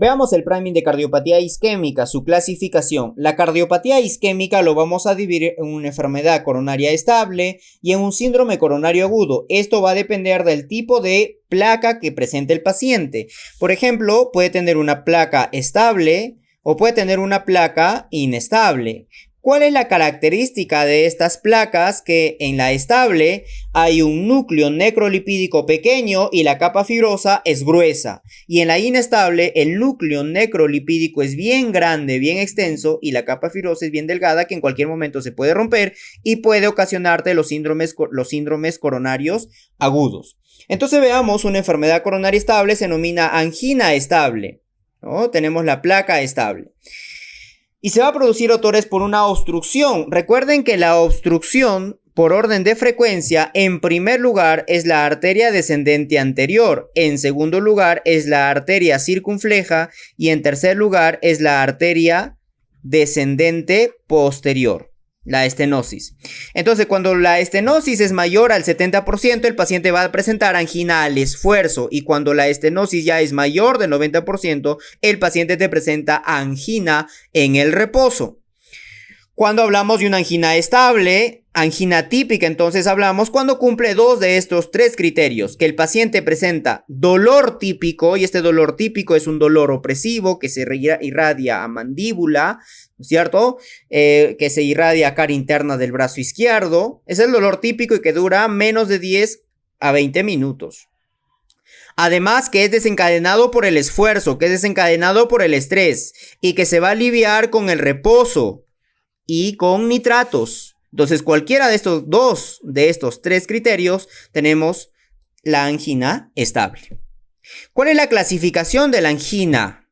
Veamos el priming de cardiopatía isquémica, su clasificación. La cardiopatía isquémica lo vamos a dividir en una enfermedad coronaria estable y en un síndrome coronario agudo. Esto va a depender del tipo de placa que presente el paciente. Por ejemplo, puede tener una placa estable o puede tener una placa inestable. ¿Cuál es la característica de estas placas? Que en la estable hay un núcleo necrolipídico pequeño y la capa fibrosa es gruesa. Y en la inestable el núcleo necrolipídico es bien grande, bien extenso y la capa fibrosa es bien delgada que en cualquier momento se puede romper y puede ocasionarte los síndromes coronarios agudos. Entonces veamos una enfermedad coronaria estable, se denomina angina estable, ¿no? Tenemos la placa estable. Y se va a producir otores por una obstrucción. Recuerden que la obstrucción, por orden de frecuencia, en primer lugar es la arteria descendente anterior, en segundo lugar es la arteria circunfleja y en tercer lugar es la arteria descendente posterior, la estenosis. Entonces, cuando la estenosis es mayor al 70%, el paciente va a presentar angina al esfuerzo. Y cuando la estenosis ya es mayor del 90%, el paciente te presenta angina en el reposo. Cuando hablamos de una angina estable, angina típica, entonces hablamos cuando cumple dos de estos tres criterios. Que el paciente presenta dolor típico, y este dolor típico es un dolor opresivo que se irradia a mandíbula, ¿no es cierto? Que se irradia a cara interna del brazo izquierdo. Es el dolor típico y que dura menos de 10 a 20 minutos. Además que es desencadenado por el esfuerzo, que es desencadenado por el estrés y que se va a aliviar con el reposo y con nitratos. Entonces, cualquiera de estos tres criterios, tenemos la angina estable. ¿Cuál es la clasificación de la angina?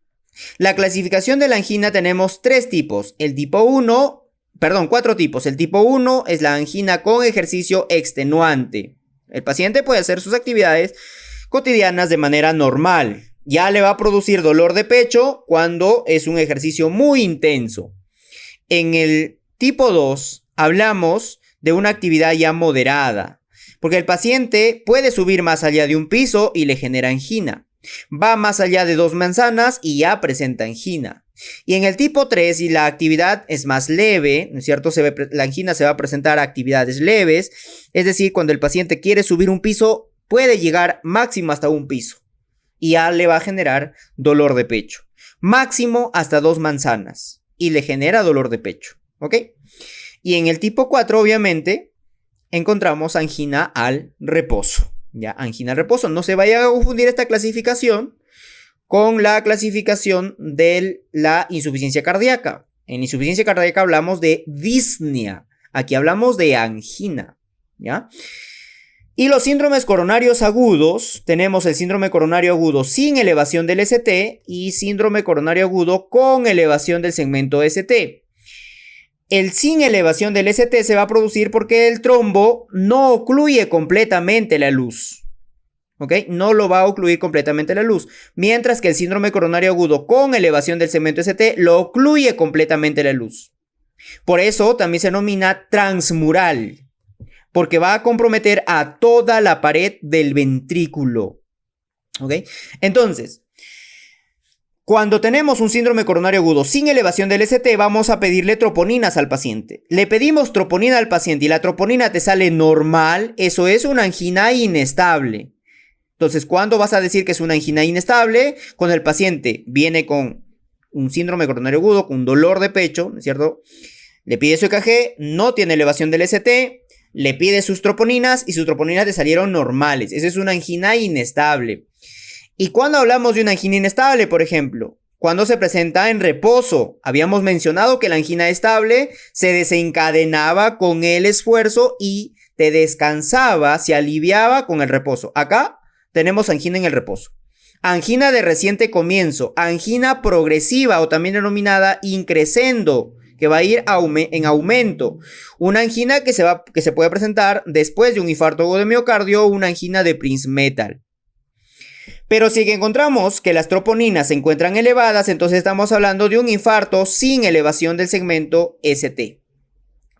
La clasificación de la angina tenemos cuatro tipos. El tipo 1 es la angina con ejercicio extenuante. El paciente puede hacer sus actividades cotidianas de manera normal. Ya le va a producir dolor de pecho cuando es un ejercicio muy intenso. En el tipo 2 hablamos de una actividad ya moderada, porque el paciente puede subir más allá de un piso y le genera angina. Va más allá de 2 manzanas y ya presenta angina. Y en el tipo 3, y la actividad es más leve, ¿no es cierto? La angina se va a presentar a actividades leves, es decir, cuando el paciente quiere subir un piso, puede llegar máximo hasta un piso y ya le va a generar dolor de pecho. Máximo hasta 2 manzanas. Y le genera dolor de pecho, ¿ok? Y en el tipo 4, obviamente, encontramos angina al reposo, ¿ya? Angina al reposo. No se vaya a confundir esta clasificación con la clasificación de la insuficiencia cardíaca. En insuficiencia cardíaca hablamos de disnea. Aquí hablamos de angina, ¿ya? Y los síndromes coronarios agudos, tenemos el síndrome coronario agudo sin elevación del ST y síndrome coronario agudo con elevación del segmento ST. El sin elevación del ST se va a producir porque el trombo no ocluye completamente la luz, ¿ok? No lo va a ocluir completamente la luz, mientras que el síndrome coronario agudo con elevación del segmento ST lo ocluye completamente la luz. Por eso también se denomina transmural, porque va a comprometer a toda la pared del ventrículo, ¿ok? Entonces, cuando tenemos un síndrome coronario agudo sin elevación del ST, vamos a pedirle troponinas al paciente. Le pedimos troponina al paciente y la troponina te sale normal, eso es una angina inestable. Entonces, ¿cuándo vas a decir que es una angina inestable? Cuando el paciente viene con un síndrome coronario agudo, con un dolor de pecho, ¿no es cierto? Le pide su EKG, no tiene elevación del ST, le pide sus troponinas y sus troponinas te salieron normales. Esa es una angina inestable. Y cuando hablamos de una angina inestable, por ejemplo, cuando se presenta en reposo, habíamos mencionado que la angina estable se desencadenaba con el esfuerzo y te descansaba, se aliviaba con el reposo. Acá tenemos angina en el reposo. Angina de reciente comienzo, angina progresiva o también denominada increscendo, que va a ir en aumento. Una angina que se puede presentar después de un infarto agudo de miocardio o una angina de Prinzmetal. Pero si encontramos que las troponinas se encuentran elevadas, entonces estamos hablando de un infarto sin elevación del segmento ST.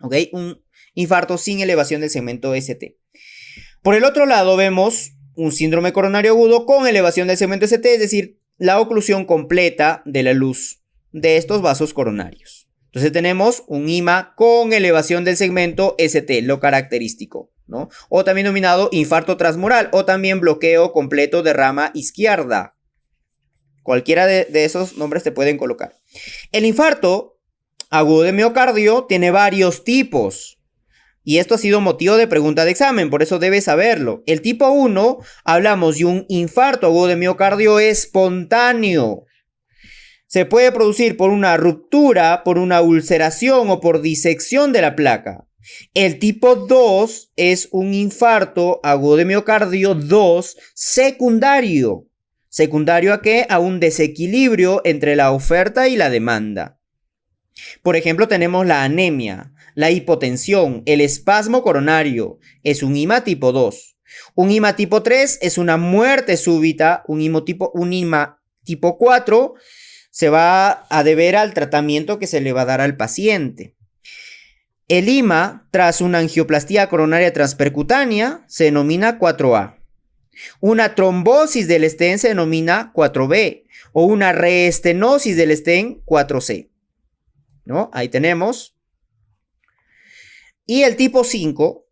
¿Ok? Un infarto sin elevación del segmento ST. Por el otro lado vemos un síndrome coronario agudo con elevación del segmento ST, es decir, la oclusión completa de la luz de estos vasos coronarios. Entonces tenemos un IMA con elevación del segmento ST, lo característico, ¿no? O también denominado infarto transmural o también bloqueo completo de rama izquierda. Cualquiera de esos nombres te pueden colocar. El infarto agudo de miocardio tiene varios tipos. Y esto ha sido motivo de pregunta de examen, por eso debes saberlo. El tipo 1, hablamos de un infarto agudo de miocardio espontáneo. Se puede producir por una ruptura, por una ulceración o por disección de la placa. El tipo 2 es un infarto agudo de miocardio 2 secundario. ¿Secundario a qué? A un desequilibrio entre la oferta y la demanda. Por ejemplo, tenemos la anemia, la hipotensión, el espasmo coronario. Es un IMA tipo 2. Un IMA tipo 3 es una muerte súbita. Un IMA tipo 4 se va a deber al tratamiento que se le va a dar al paciente. El IMA tras una angioplastía coronaria transpercutánea se denomina 4A. Una trombosis del estén se denomina 4B o una reestenosis del estén 4C. ¿No? Ahí tenemos. Y el tipo 5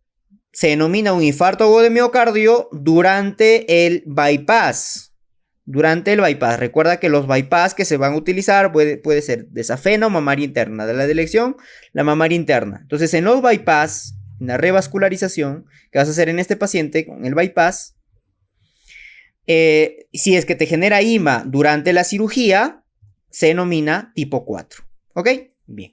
se denomina un infarto agudo de miocardio durante el bypass. Durante el bypass. Recuerda que los bypass que se van a utilizar puede ser desafeno o mamaria interna. De la elección, la mamaria interna. Entonces, en los bypass, en la revascularización que vas a hacer en este paciente con el bypass, si es que te genera IMA durante la cirugía, se denomina tipo 4. ¿Ok? Bien.